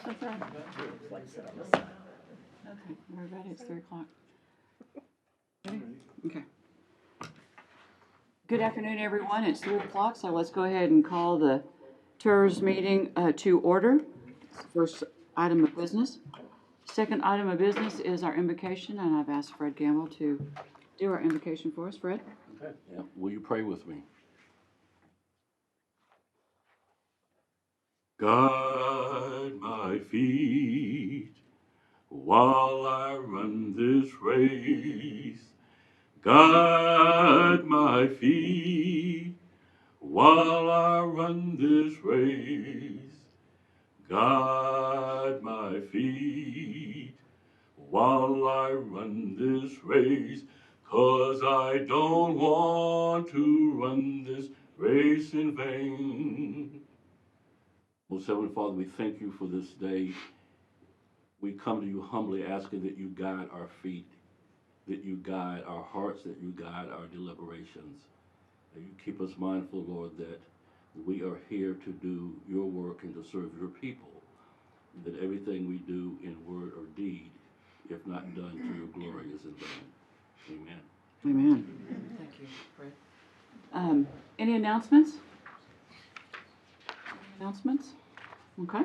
That's all right. Place it on the side. Okay, we're ready. It's 3 o'clock. Ready? Okay. Good afternoon, everyone. It's 3 o'clock, so let's go ahead and call the Tirz meeting to order. First item of business. Second item of business is our invocation, and I've asked Fred Gamble to do our invocation for us. Fred? Okay. Yeah. Will you pray with me? Guide my feet while I run this race. Guide my feet while I run this race. Guide my feet while I run this race. 'Cause I don't want to run this race in vain. Most Heavenly Father, we thank you for this day. We come to you humbly asking that you guide our feet, that you guide our hearts, that you guide our deliberations. That you keep us mindful, Lord, that we are here to do your work and to serve your people. That everything we do in word or deed, if not done to your glory, is in vain. Amen. Amen. Thank you, Fred. Any announcements? Announcements? Okay.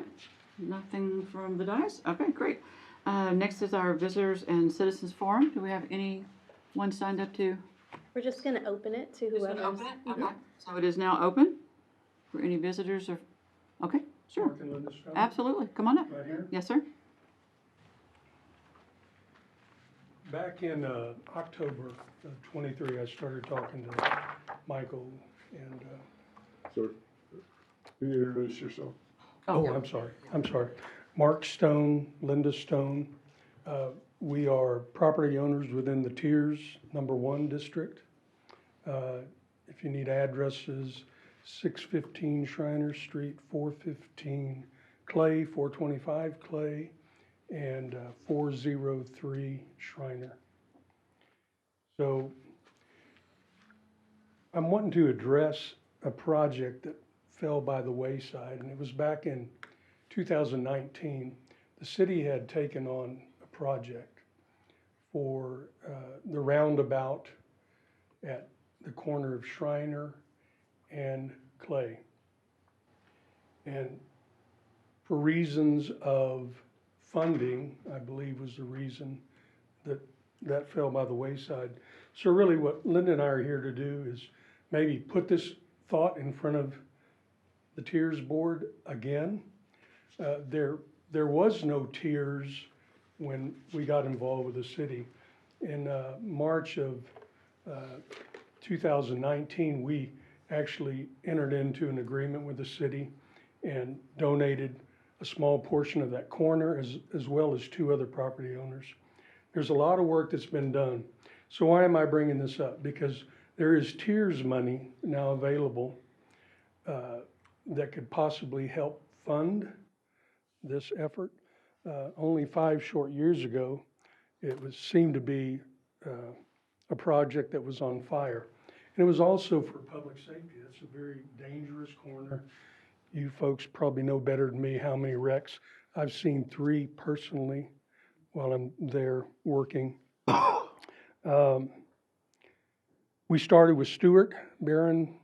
Nothing from the dais? Okay, great. Next is our Visitors and Citizens Forum. Do we have anyone signed up to? We're just going to open it to whoever. Open it? Okay. So it is now open for any visitors or, okay, sure. Absolutely. Come on up. Right here? Yes, sir. Back in October of 23, I started talking to Michael and, Sir, can you introduce yourself? oh, I'm sorry. Mark Stone, Linda Stone. We are property owners within the Tirz #1 district. If you need addresses, 615 Shriner Street, 415 Clay, 425 Clay, and 403 Shriner. So I'm wanting to address a project that fell by the wayside, and it was back in 2019. The city had taken on a project for the roundabout at the corner of Shriner and Clay. And for reasons of funding, I believe was the reason that fell by the wayside. So really what Linda and I are here to do is maybe put this thought in front of the Tirz board again. There was no Tirz when we got involved with the city. In March of 2019, we actually entered into an agreement with the city and donated a small portion of that corner as well as 2 other property owners. There's a lot of work that's been done. So why am I bringing this up? Because there is Tirz money now available that could possibly help fund this effort. Only 5 short years ago, it seemed to be a project that was on fire. And it was also for public safety. That's a very dangerous corner. You folks probably know better than me how many wrecks. I've seen 3 personally while I'm there working. We started with Stuart Barron.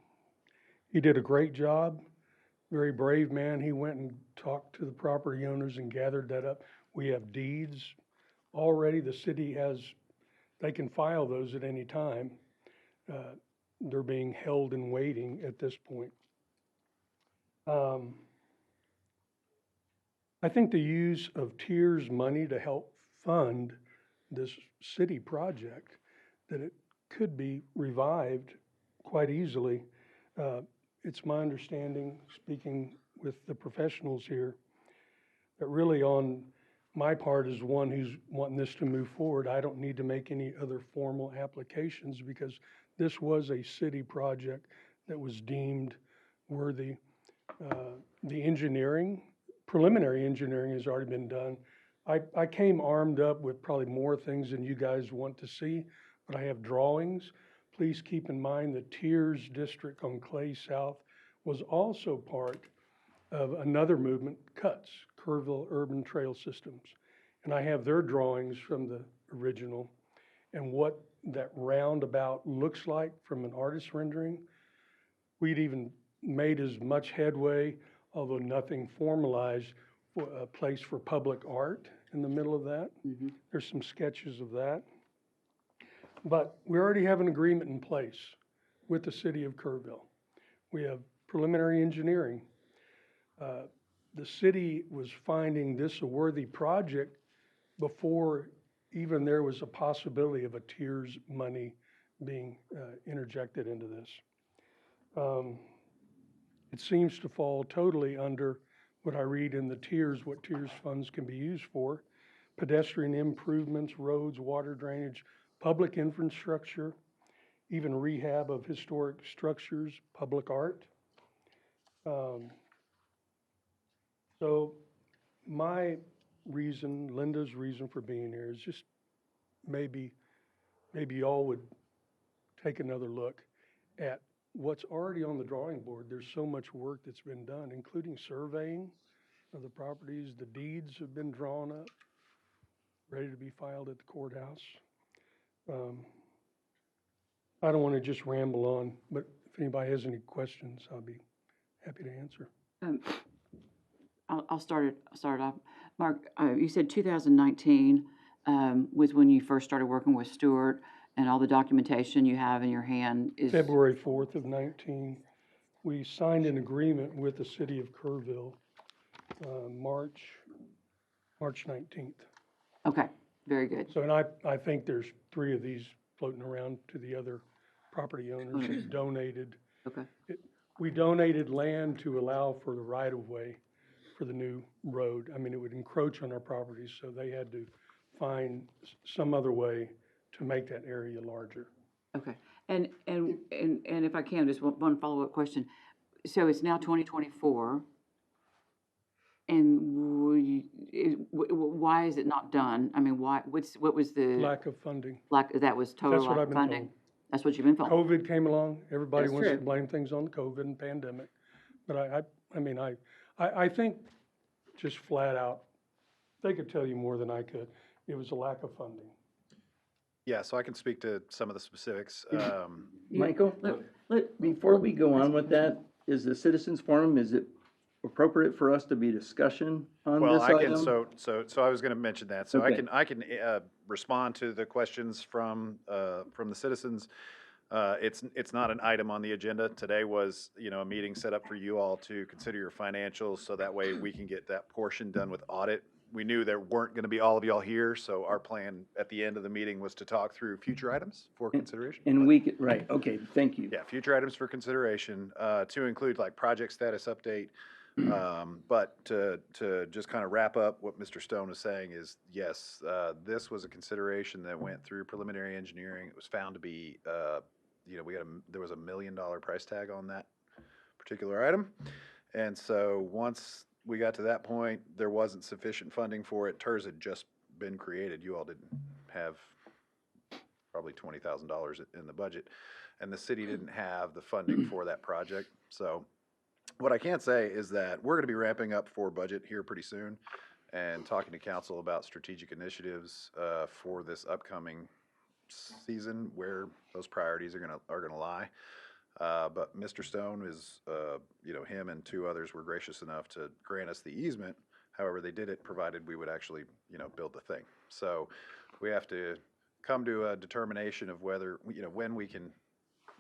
He did a great job. Very brave man. He went and talked to the property owners and gathered that up. We have deeds already. The city they can file those at any time. They're being held in waiting at this point. I think the use of Tirz money to help fund this city project, that it could be revived quite easily. It's my understanding, speaking with the professionals here, that really on my part as one who's wanting this to move forward, I don't need to make any other formal applications because this was a city project that was deemed worthy. The engineering, preliminary engineering has already been done. I came armed up with probably more things than you guys want to see, but I have drawings. Please keep in mind the Tirz district on Clay South was also part of another movement, Kerrville Urban Trail Systems. And I have their drawings from the original and what that roundabout looks like from an artist's rendering. We'd even made as much headway, although nothing formalized, for a place for public art in the middle of that. There's some sketches of that. But we already have an agreement in place with the city of Kerrville. We have preliminary engineering. The city was finding this a worthy project before even there was a possibility of a Tirz money being interjected into this. It seems to fall totally under what I read in the Tirz, what Tirz funds can be used for: pedestrian improvements, roads, water drainage, public infrastructure, even rehab of historic structures, public art. So my reason, Linda's reason for being here is just maybe y'all would take another look at what's already on the drawing board. There's so much work that's been done, including surveying of the properties. The deeds have been drawn up, ready to be filed at the courthouse. I don't want to just ramble on, but if anybody has any questions, I'll be happy to answer. I'll start off. Mark, you said 2019 was when you first started working with Stewart, and all the documentation you have in your hand is February 4th of 19. We signed an agreement with the city of Kerrville, March 19th. Okay, very good. So, and I think there's 3 of these floating around to the other property owners who donated. Okay. We donated land to allow for the right-of-way for the new road. I mean, it would encroach on our properties, so they had to find some other way to make that area larger. Okay, and if I can, just one follow-up question. So it's now 2024, and why is it not done? I mean, why? What was the Lack of funding. that was total That's what lack I've of been funding? told. That's what you've been told. COVID came along, everybody That's wants to true. blame things on COVID and pandemic. But I think just flat out, they could tell you more than I could. It was a lack of funding. Yeah, so I can speak to some of the specifics. Michael, before we go on with that, is the citizens forum, is it appropriate for us to be discussion on Well, this I item? can, so I was gonna mention that. So Okay. I can respond to the questions from the citizens. It's not an item on the agenda. Today was, a meeting set up for you all to consider your financials, so that way we can get that portion done with audit. We knew there weren't gonna be all of y'all here, so our plan at the end of the meeting was to talk through future items for consideration. And we could, right, okay, thank you. Yeah, future items for consideration, to include like project status update. But to just kind of wrap up what Mr. Stone was saying is, yes, this was a consideration that went through preliminary engineering. It was found to be, there was $1 million price tag on that particular item. And so once we got to that point, there wasn't sufficient funding for it. Tirz had just been created. You all didn't have probably $20,000 in the budget, and the city didn't have the funding for that project. So what I can say is that we're going to be ramping up for budget here pretty soon and talking to council about strategic initiatives for this upcoming season, where those priorities are going to lie. But Mr. Stone is, him and 2 others were gracious enough to grant us the easement. However, they did it provided we would actually, build the thing. So we have to come to a determination of whether, when we can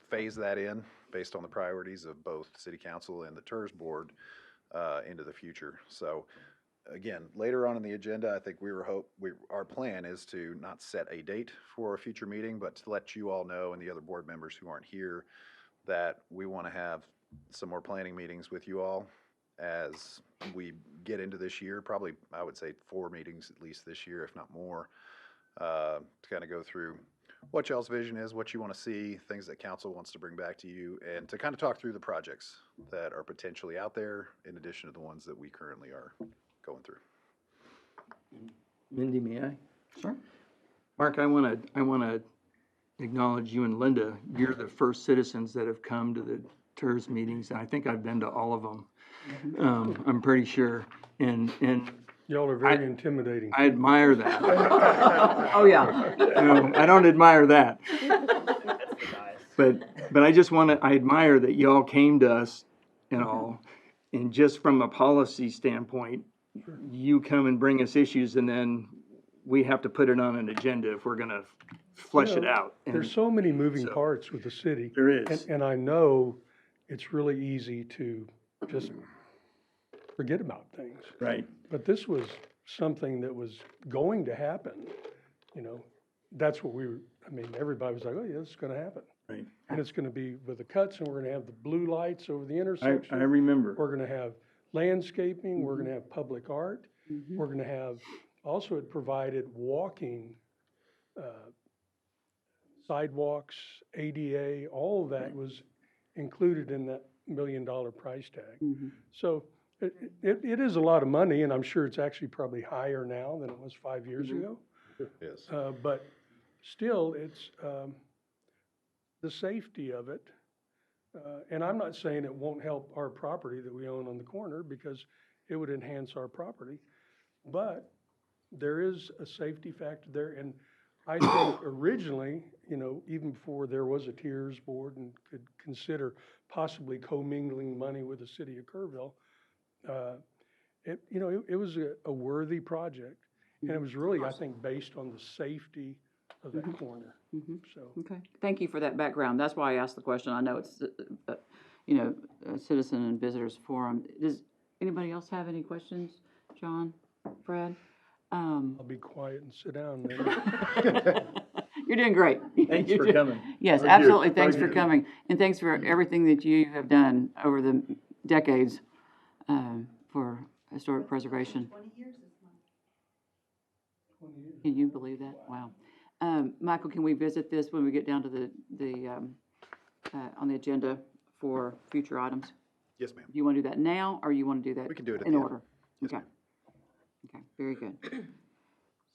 phase that in based on the priorities of both city council and the Tirz board into the future. So again, later on in the agenda, I think our plan is to not set a date for a future meeting, but to let you all know and the other board members who aren't here that we want to have some more planning meetings with you all as we get into this year. Probably, I would say 4 meetings at least this year, if not more, to kind of go through what y'all's vision is, what you want to see, things that council wants to bring back to you, and to kind of talk through the projects that are potentially out there in addition to the ones that we currently are going through. Mindy, may I? Sure. Mark, I want to acknowledge you and Linda. You're the first citizens that have come to the Tirz meetings, and I think I've been to all of them. I'm pretty sure. And Y'all are very intimidating. I admire that. Oh, yeah. No, I don't admire that. But I just I admire that y'all came to us and all, and just from a policy standpoint, you come and bring us issues and then we have to put it on an agenda if we're gonna flesh it out. And There's so many moving so- parts with the city. There is. And I know it's really easy to just forget about things. Right. But this was something that was going to happen, you know. That's what everybody was like, oh yeah, this is gonna happen. Right. And it's gonna be with the cuts, and we're gonna have the blue lights over the I intersection. remember. We're gonna have landscaping, we're gonna have public art, we're gonna have, also it provided walking, sidewalks, ADA, all of that was included in that $1 million price tag. So it is a lot of money, and I'm sure it's actually probably higher now than it was 5 years ago. Yes. But still, it's the safety of it. And I'm not saying it won't help our property that we own on the corner, because it would enhance our property. But there is a safety factor there, and I think originally, you know, even before there was a Tirz board and could consider possibly commingling money with the city of Kerrville, it was a worthy project. And it was really, I think, based on the safety of that corner. So, Okay, thank you for that background. That's why I asked the question. I know it's, a citizen and visitors forum. Does anybody else have any questions? John, Fred? I'll be quiet and sit down then. You're doing great. Thanks for coming. Yes, Thank you. absolutely. Thanks Thank for you. coming. And thanks for everything that you have done over the decades for historic preservation. 20 years this month. Can you believe that? Wow. Michael, can we visit this when we get down to on the agenda for future items? Yes, ma'am. Do you want to do that now, or you want to do that We can do it at in the end. order? Yes, Okay. Okay, very good.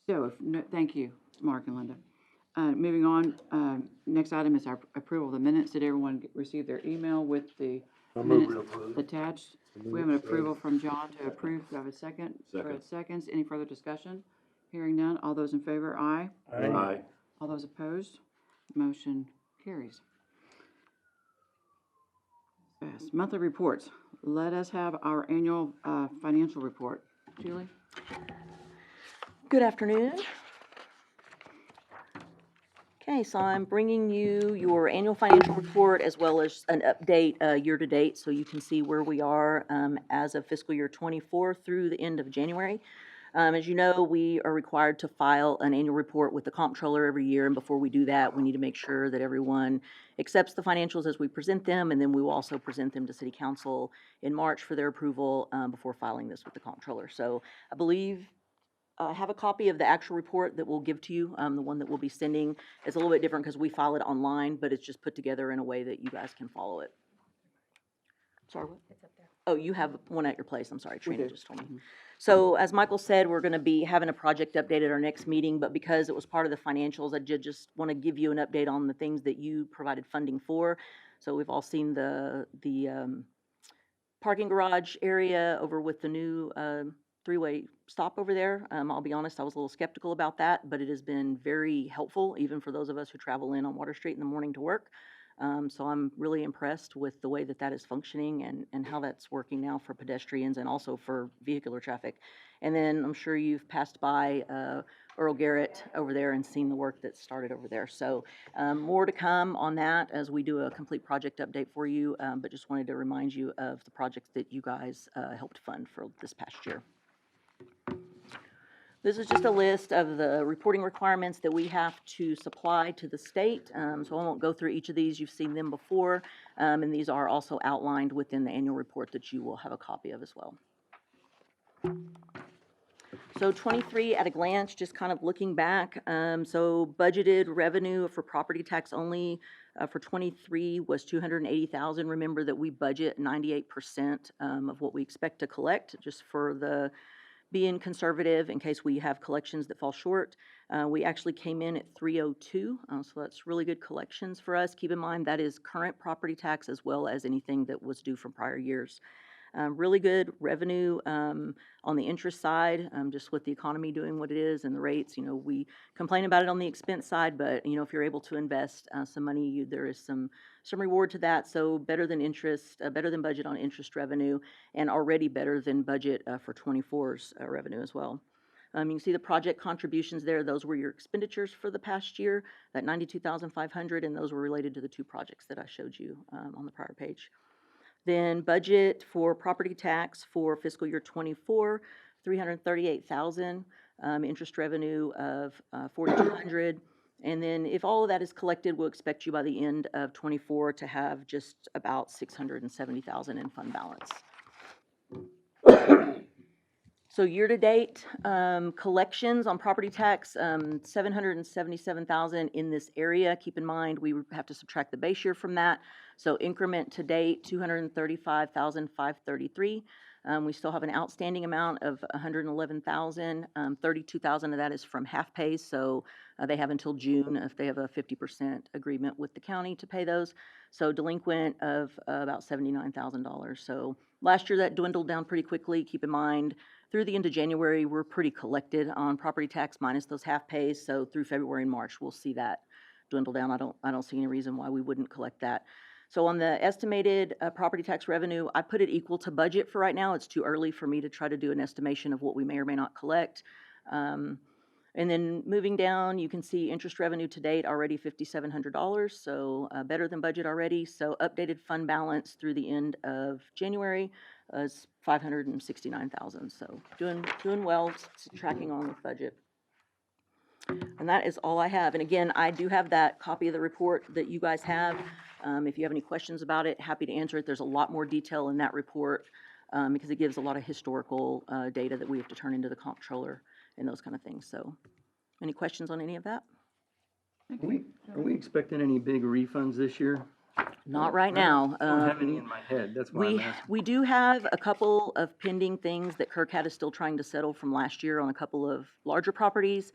So, thank you, Mark and Linda. Moving on, next item is our approval of the minutes. Did everyone receive their email with the I move minutes we approve. attached? We have an approval from John to approve. Do I have a second? Fred seconds. Any further discussion? Hearing none. All those in favor, aye. Aye. All those opposed? Motion carries. Pass. Monthly reports. Let us have our annual financial report. Julie? Good afternoon. Okay, so I'm bringing you your annual financial report as well as an update year-to-date, so you can see where we are as of fiscal year '24 through the end of January. As you know, we are required to file an annual report with the comptroller every year, and before we do that, we need to make sure that everyone accepts the financials as we present them, and then we will also present them to City Council in March for their approval before filing this with the comptroller. So I believe I have a copy of the actual report that we'll give to you. The one that we'll be sending is a little bit different because we file it online, but it's just put together in a way that you guys can follow it. Sorry, what? It's up there. Oh, you have one at your place. I'm sorry, Trina do. just told me. So as Michael said, we're going to be having a project update at our next meeting, but because it was part of the financials, I just want to give you an update on the things that you provided funding for. So we've all seen the parking garage area over with the new three-way stop over there. I'll be honest, I was a little skeptical about that, but it has been very helpful, even for those of us who travel in on Water Street in the morning to work. So I'm really impressed with the way that that is functioning and how that's working now for pedestrians and also for vehicular traffic. And then I'm sure you've passed by Earl Garrett over there and seen the work that's started over there. So more to come on that as we do a complete project update for you, but just wanted to remind you of the projects that you guys helped fund for this past year. This is just a list of the reporting requirements that we have to supply to the state. So I won't go through each of these. You've seen them before. And these are also outlined within the annual report that you will have a copy of as well. So 23 at a glance, just kind of looking back. So budgeted revenue for property tax only for 23 was $280,000. Remember that we budget 98% of what we expect to collect, just for the being conservative in case we have collections that fall short. We actually came in at 302, so that's really good collections for us. Keep in mind that is current property tax as well as anything that was due from prior years. Really good revenue on the interest side, just with the economy doing what it is and the rates. We complain about it on the expense side, but if you're able to invest some money, there is some reward to that. So better than interest, better than budget on interest revenue, and already better than budget for 24's revenue as well. You can see the project contributions there. Those were your expenditures for the past year, that $92,500, and those were related to the 2 projects that I showed you on the prior page. Then budget for property tax for fiscal year 24, $338,000, interest revenue of $4,200. And then if all of that is collected, we'll expect you by the end of 24 to have just about $670,000 in fund balance. So year-to-date, collections on property tax, $777,000 in this area. Keep in mind, we have to subtract the base year from that. So increment to date, $235,533. We still have an outstanding amount of $111,000. $32,000 of that is from half pays, so they have until June if they have a 50% agreement with the county to pay those. So delinquent of about $79,000. So last year that dwindled down pretty quickly. Keep in mind, through the end of January, we're pretty collected on property tax minus those half pays. So through February and March, we'll see that dwindle down. I don't see any reason why we wouldn't collect that. So on the estimated property tax revenue, I put it equal to budget for right now. It's too early for me to try to do an estimation of what we may or may not collect. And then moving down, you can see interest revenue to date already $5,700, so better than budget already. So updated fund balance through the end of January is $569,000. So doing well, tracking on with budget. And that is all I have. And again, I do have that copy of the report that you guys have. If you have any questions about it, happy to answer it. There's a lot more detail in that report because it gives a lot of historical data that we have to turn into the comptroller and those kind of things. So any questions on any of that? Are we expecting any big refunds this year? Not right now. I don't have any in my head, that's why I'm asking. We do have a couple of pending things that Kirkcat is still trying to settle from last year on a couple of larger properties.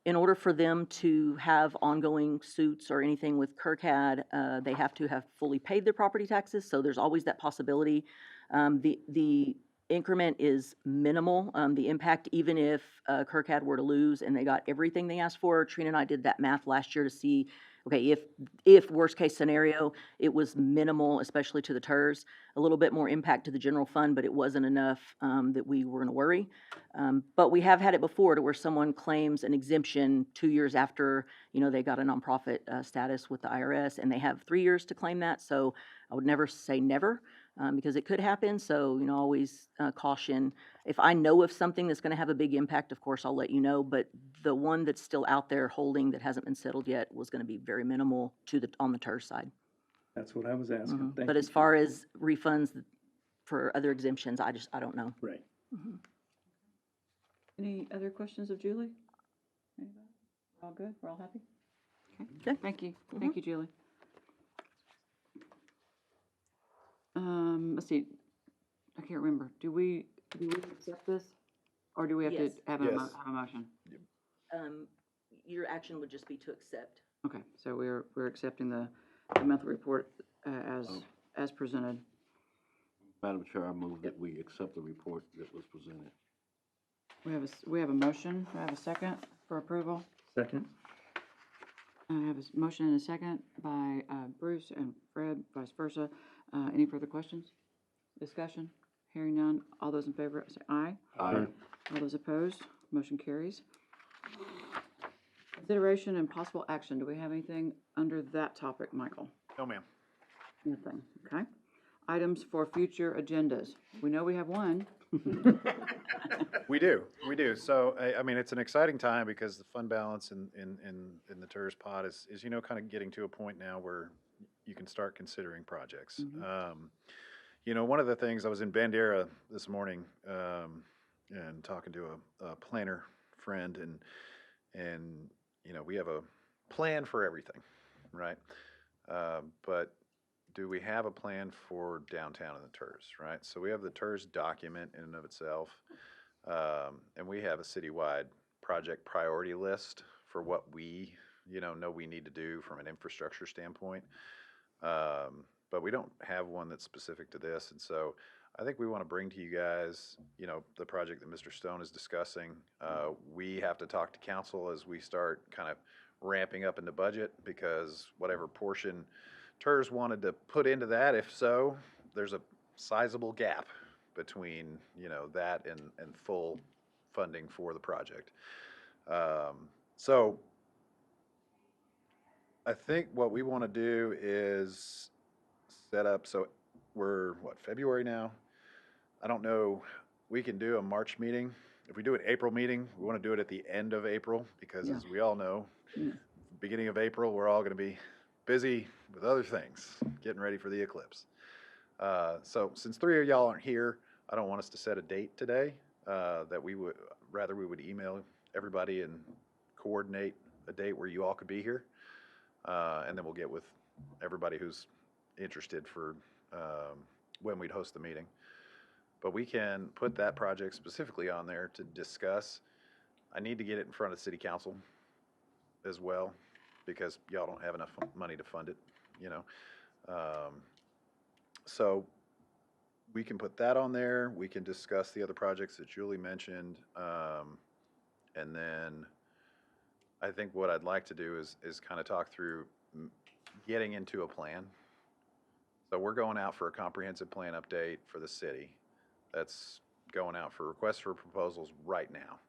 In order for them to have ongoing suits or anything with Kirkcat, they have to have fully paid their property taxes, so there's always that possibility. The increment is minimal. The impact, even if Kirkcat were to lose and they got everything they asked for, Trina and I did that math last year to see, okay, if worst case scenario, it was minimal, especially to the Tirz, a little bit more impact to the general fund, but it wasn't enough that we were gonna worry. But we have had it before to where someone claims an exemption 2 years after, they got a nonprofit status with the IRS, and they have 3 years to claim that. So I would never say never, because it could happen. So, always caution. If I know of something that's gonna have a big impact, of course, I'll let you know, but the one that's still out there holding that hasn't been settled yet was gonna be very minimal on the Tirz side. That's what I was asking. Thank But you. as far as refunds for other exemptions, I don't know. Right. Any other questions of Julie? Anybody? All good? We're all happy? Okay. Thank you. Thank you, Julie. Let's see. I can't remember. Do we accept this? Or do we have to Yes. have Yes. have a motion? Your action would just be to accept. Okay, so we're accepting the monthly report as presented. Madam Chair, I move that we accept the report that was presented. We have a motion. Do I have a second for approval? Second? I have a motion and a second by Bruce and Fred, vice versa. Any further questions? Discussion? Hearing none. All those in favor say aye. Aye. All those opposed? Motion carries. Consideration and possible action. Do we have anything under that topic, Michael? No, ma'am. Nothing. Okay. Items for future agendas. We know we have one. We do. So, I mean, it's an exciting time because the fund balance in the Tirz pot is kind of getting to a point now where you can start considering projects. One of the things, I was in Bandera this morning and talking to a planner friend, and we have a plan for everything, right? But do we have a plan for downtown in the Tirz, right? So we have the Tirz document in and of itself, and we have a citywide project priority list for what we, know we need to do from an infrastructure standpoint. But we don't have one that's specific to this, and so I think we want to bring to you guys, the project that Mr. Stone is discussing. We have to talk to council as we start kind of ramping up in the budget, because whatever portion Tirz wanted to put into that, if so, there's a sizable gap between, that and full funding for the project. So I think what we want to do is set up, so we're, February now? I don't know, we can do a March meeting. If we do an April meeting, we want to do it at the end of April, because as we all know, beginning of April, we're all going to be busy with other things, getting ready for the eclipse. So since 3 of y'all aren't here, I don't want us to set a date today, that we would email everybody and coordinate a date where you all could be here. And then we'll get with everybody who's interested for when we'd host the meeting. But we can put that project specifically on there to discuss. I need to get it in front of city council as well, because y'all don't have enough money to fund it, So we can put that on there. We can discuss the other projects that Julie mentioned. And then I think what I'd like to do is kind of talk through getting into a plan. So we're going out for a comprehensive plan update for the city. That's going out for requests for proposals right now.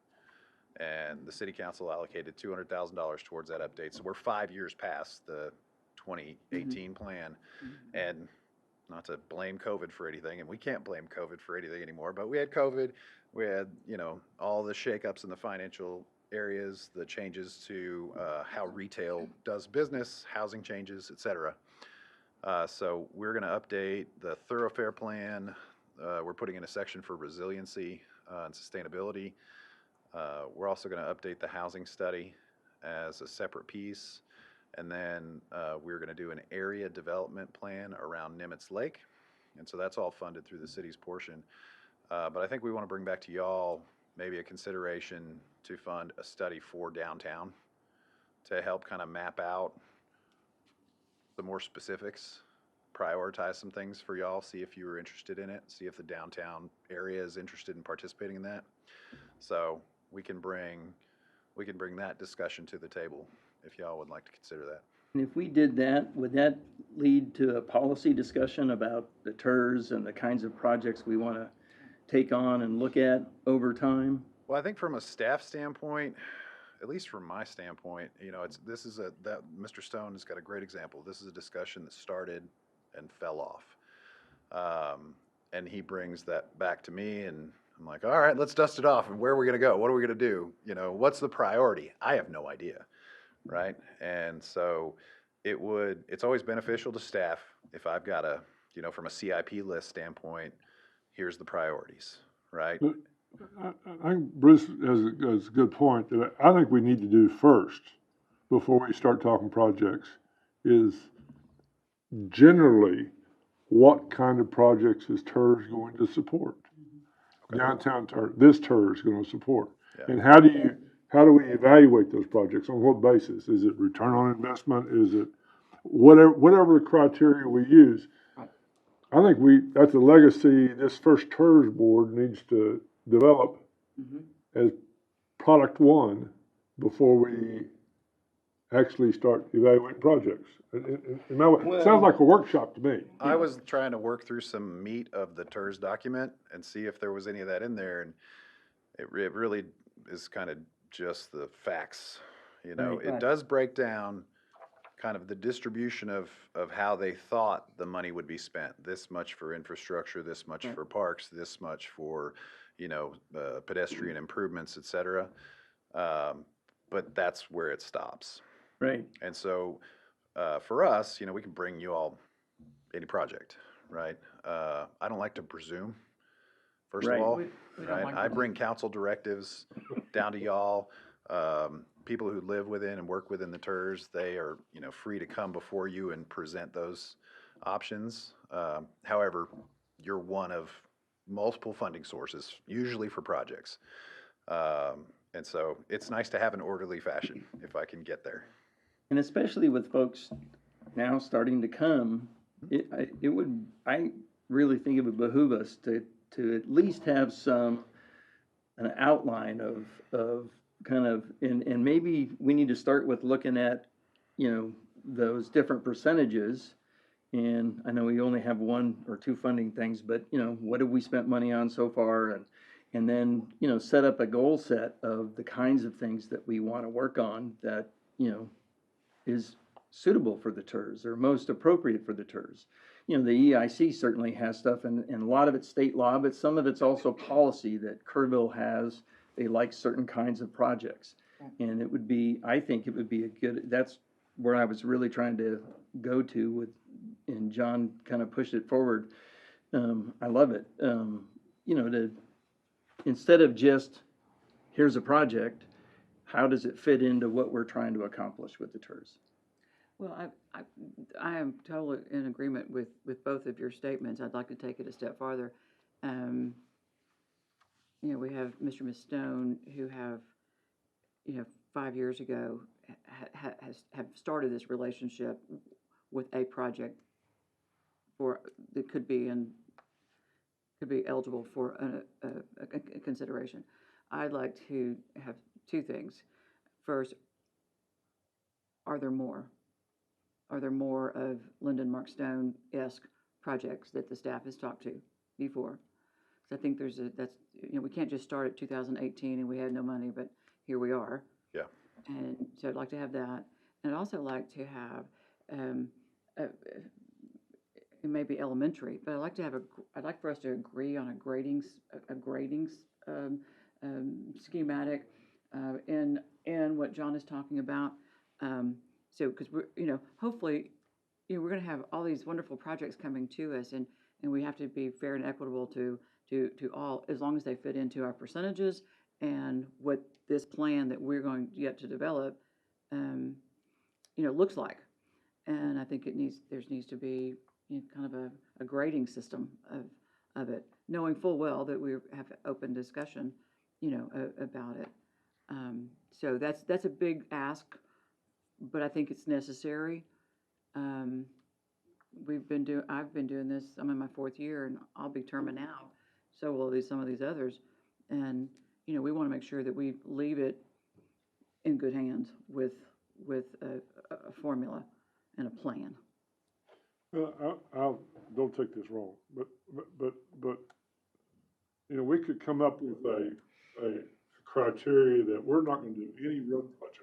And the city council allocated $200,000 towards that update. So we're 5 years past the 2018 plan. And not to blame COVID for anything, and we can't blame COVID for anything anymore, but we had COVID. We had, all the shakeups in the financial areas, the changes to how retail does business, housing changes, et cetera. So we're going to update the thoroughfare plan. We're putting in a section for resiliency and sustainability. We're also going to update the housing study as a separate piece. And then we're going to do an area development plan around Nimitz Lake. And so that's all funded through the city's portion. But I think we want to bring back to y'all maybe a consideration to fund a study for downtown to help kind of map out the more specifics, prioritize some things for y'all, see if you were interested in it, see if the downtown area is interested in participating in that. So we can bring that discussion to the table if y'all would like to consider that. And if we did that, would that lead to a policy discussion about the Tirz and the kinds of projects we want to take on and look at over time? Well, I think from a staff standpoint, at least from my standpoint, that Mr. Stone has got a great example. This is a discussion that started and fell off. And he brings that back to me, and I'm like, all right, let's dust it off. And where are we going to go? What are we going to do? What's the priority? I have no idea. Right. And so it's always beneficial to staff if I've got from a CIP list standpoint, here's the priorities, right? But I think Bruce has a good point that I think we need to do first before we start talking projects is generally what kind of projects is Tirz going to support? Okay. Downtown Tirz, this Tirz is going to support. Yeah. And how do we evaluate those projects? On what basis? Is it return on investment? Is it whatever the criteria we use? I think that's a legacy this first Tirz board needs to develop as product one before we actually start evaluating projects. It sounds like a workshop to me. I was trying to work through some meat of the Tirz document and see if there was any of that in there, and it really is kind of just the facts. It does break down kind of the distribution of how they thought the money would be spent. This much for infrastructure, this much for parks, this much for, pedestrian improvements, et cetera. But that's where it stops. Right. And so for us, we can bring you all any project, right? I don't like to presume, first of all. Right? I bring council directives down to y'all. People who live within and work within the Tirz, they are, free to come before you and present those options. However, you're one of multiple funding sources, usually for projects. And so it's nice to have an orderly fashion if I can get there. And especially with folks now starting to come, really think it would behoove us to at least have an outline of kind of, and maybe we need to start with looking at, those different percentages. And I know we only have one or two funding things, but, what have we spent money on so far? And then, set up a goal set of the kinds of things that we want to work on that, is suitable for the Tirz or most appropriate for the Tirz. The EIC certainly has stuff, and a lot of it's state law, but some of it's also policy that Kerrville has. They like certain kinds of projects. And it would be, I think it would be a good, that's where I was really trying to go to with, and John kind of pushed it forward. I love it. Instead of just, here's a project, how does it fit into what we're trying to accomplish with the Tirz? Well, I am totally in agreement with both of your statements. I'd like to take it a step farther. We have Mr. and Ms. Stone who have, 5 years ago have started this relationship with a project that could be eligible for a consideration. I'd like to have two things. First, are there more? Are there more of Lyndon Mark Stone-esque projects that the staff has talked to before? Because I think we can't just start at 2018 and we had no money, but here we are. Yeah. And so I'd like to have that. And I'd also like to have, it may be elementary, but I'd like for us to agree on a grading schematic, and what John is talking about. So, because hopefully, we're going to have all these wonderful projects coming to us, and we have to be fair and equitable to all, as long as they fit into our percentages and what this plan that we're going yet to develop, looks like. And I think there needs to be kind of a grading system of it, knowing full well that we have open discussion, about it. So that's a big ask, but I think it's necessary. I've been doing this. I'm in my 4th year, and I'll be terming out. So will some of these others, and we want to make sure that we leave it in good hands with a formula and a plan. Well, don't take this wrong, but we could come up with a criteria that we're not going to do any road projects.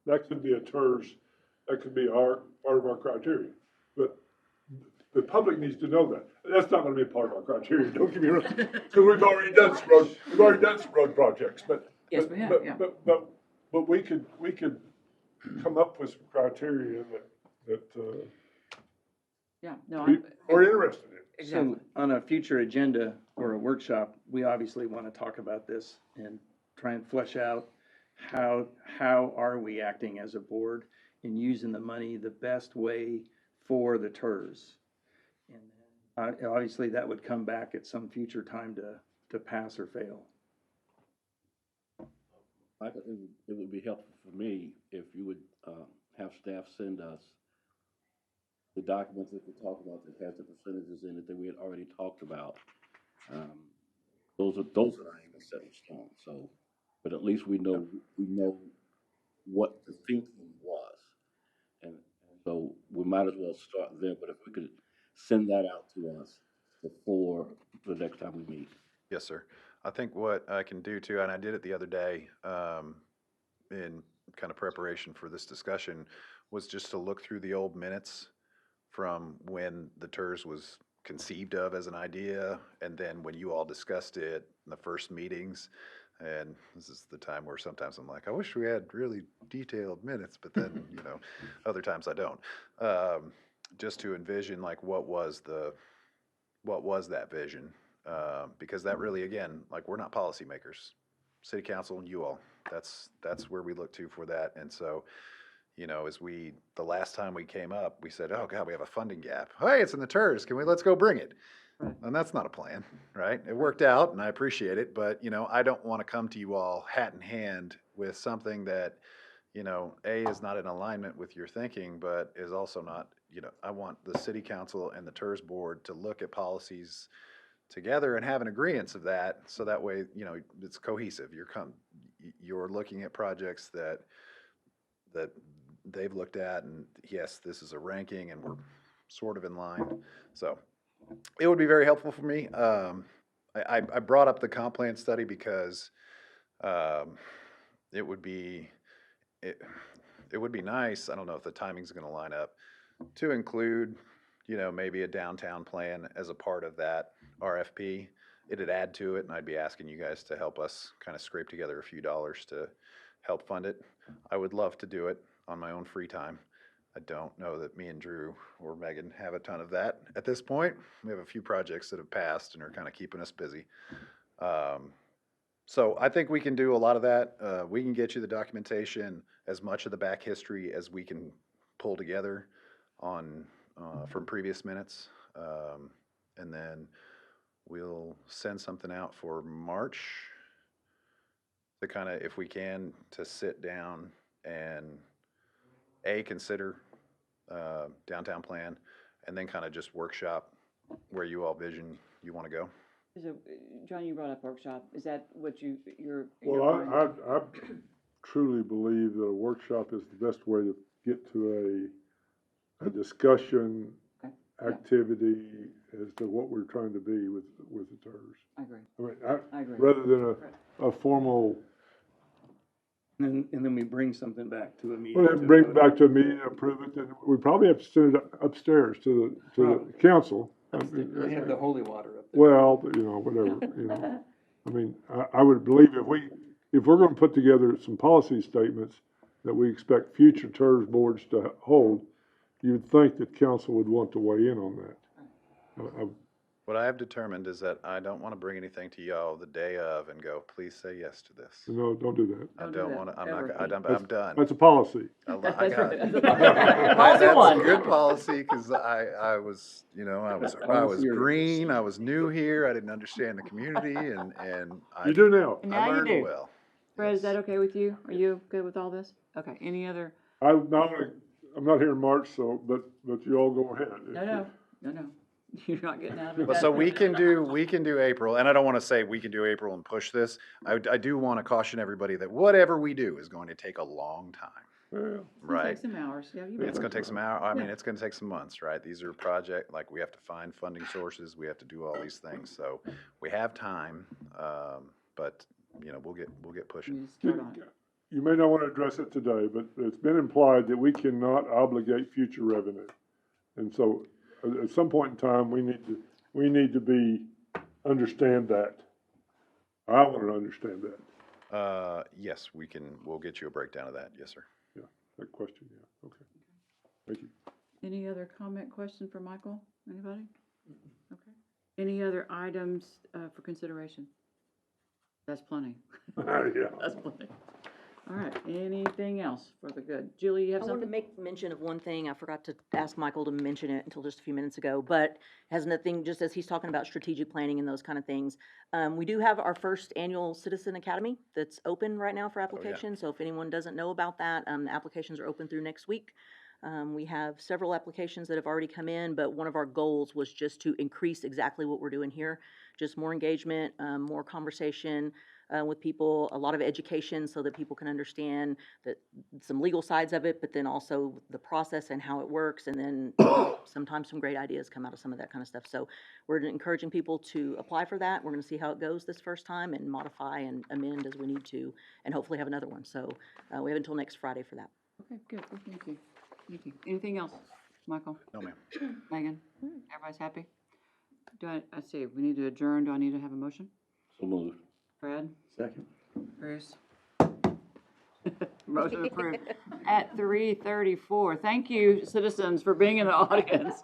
That could be a Tirz, that could be part of our criteria, but the public needs to know that. That's not going to be a part of our criteria, don't get me wrong, because we've already done some road projects, but. Yes, we have, yeah. But we could come up with some criteria that Yeah, no, we're interested in. exactly. So on a future agenda or a workshop, we obviously want to talk about this and try and flesh out how are we acting as a board in using the money the best way for the Tirz. And obviously that would come back at some future time to pass or fail. It would be helpful for me if you would have staff send us the documents that we talked about that has the percentages in it that we had already talked about. Those are not even set in stone. So, but at least we know what the thinking was, and so we might as well start there. But if we could send that out to us before the next time we meet. Yes, sir. I think what I can do too, and I did it the other day, in kind of preparation for this discussion, was just to look through the old minutes from when the Tirz was conceived of as an idea, and then when you all discussed it in the first meetings. And this is the time where sometimes I'm like, I wish we had really detailed minutes, but then, other times I don't. Just to envision like what was that vision? Because that really, again, like, we're not policymakers, city council and you all, that's where we look to for that. And so, the last time we came up, we said, oh God, we have a funding gap. Hey, it's in the Tirz. Let's go bring it. Right. And that's not a plan, right? It worked out and I appreciate it, but I don't want to come to you all hat in hand with something that, A, is not in alignment with your thinking, but is also not, I want the city council and the Tirz board to look at policies together and have an agreeance of that, so that way, it's cohesive. You're looking at projects that they've looked at, and yes, this is a ranking, and we're sort of in line. So it would be very helpful for me. I brought up the comp plan study because it would be nice, I don't know if the timing's gonna line up, to include, maybe a downtown plan as a part of that RFP. It'd add to it, and I'd be asking you guys to help us kind of scrape together a few dollars to help fund it. I would love to do it on my own free time. I don't know that me and Drew or Megan have a ton of that at this point. We have a few projects that have passed and are kind of keeping us busy. So I think we can do a lot of that. We can get you the documentation, as much of the back history as we can pull together on from previous minutes. And then we'll send something out for March to kind of, if we can, to sit down and consider downtown plan, and then kind of just workshop where you all vision you want to go. So, John, you brought up workshop. Is that what you're? Well, I truly believe that a workshop is the best way to get to a discussion activity as to what we're trying to be with the Tirz. I agree. I mean, I agree. rather than a formal. And then we bring something back to a meeting. Well, to bring vote it back on. to a meeting, approve it, then we probably have to send it upstairs to the council. They have the holy water up there. Well, whatever, I mean, I would believe if we're gonna put together some policy statements that we expect future Tirz boards to hold, you'd think that council would want to weigh in on that. What I have determined is that I don't want to bring anything to y'all the day of and go, please say yes to this. No, don't do that. I Don't do don't that, want to, ever. I'm done. That's a policy. I That's got right. it. Policy That's one. a good policy, because I was, I was serious. green, I was new here, I didn't understand the community, and I You do now. Now you learned do. well. Fred, is Yes. that okay with you? Are you good with all this? Okay, any other? I'm not here in March, but you all go ahead. No. You're not getting out of it. But so we can do April, and I don't want to say we can do April and push this. I do want to caution everybody that whatever we do is going to take a long time, Well, right? Take some hours, yeah. You It's bet. gonna take some hours, I mean, it's gonna take some months, right? These are like, we have to find funding sources, we have to do all these things, so we have time, but, we'll get pushing. You just start on it. you may not want to address it today, but it's been implied that we cannot obligate future revenue. And so at some point in time, we need to understand that. I want to understand that. Yes, we'll get you a breakdown of that, yes, sir. Yeah, that question, yeah, okay. Thank you. Any other comment, question for Michael? Anybody? Okay. Any other items for consideration? That's plenty. Yeah. That's plenty. All right, anything else for the good? Julie, you have I wanted to something? make mention of one thing. I forgot to ask Michael to mention it until just a few minutes ago, but has nothing, just as he's talking about strategic planning and those kind of things. We do have our first annual Citizen Academy that's open right now for applications. So if anyone doesn't know about that, the applications are open through next week. We have several applications that have already come in, but one of our goals was just to increase exactly what we're doing here. Just more engagement, more conversation with people, a lot of education so that people can understand that some legal sides of it, but then also the process and how it works. And then sometimes some great ideas come out of some of that kind of stuff. So we're encouraging people to apply for that. We're going to see how it goes this first time and modify and amend as we need to, and hopefully have another one. So we have until next Friday for that. Okay, good, well, thank you. Thank you. Anything else, Michael? No, ma'am. Megan? Everybody's happy? I see, we need to adjourn. Do I need to have a motion? So moved. Fred? Second. Bruce? Motion approved at 3:34. Thank you, citizens, for being in the audience.